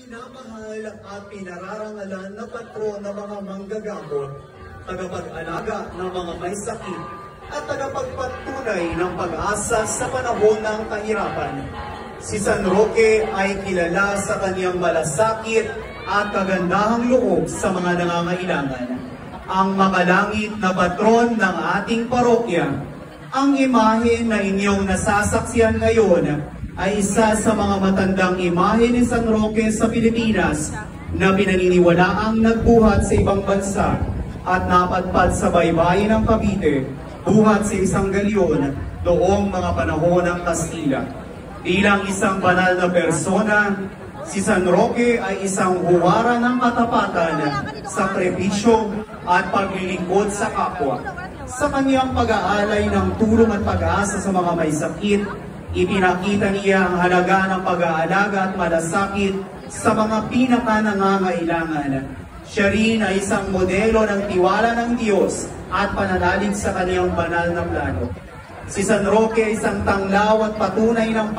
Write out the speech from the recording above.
Minamahal at pinararangalan na patron ng mga manggagambot, tagapag-alaga ng mga may sakit, at tagapagpatunay ng pag-asa sa panahon ng kahirapan. Si San Roque ay kilala sa kanyang malasakit at kagandahang loob sa mga nangangailangan. Ang makalangit na patron ng ating parokya, ang imahe na inyong nasasaksihan ngayon ay isa sa mga matandang imahe ni San Roque sa Pilipinas na pinaniniwalaang nagbuhat sa ibang bansa at napadpad sa baybayin ng Cavite, buhat sa isang galyon noong mga panahon ng Kastila. Bilang isang banal na persona, si San Roque ay isang huwara ng katapatan, sakripisyo at paglilingkod sa kapwa. Sa kanyang pag-aalay ng tulong at pag-asa sa mga may sakit, ipinakita niya ang halaga ng pag-aalaga at malasakit sa mga pinakanangangailangan. Siya rin ay isang modelo ng tiwala ng Diyos at pananalig sa kanyang banal na plano. Si San Roque ay isang tanglaw at patunay ng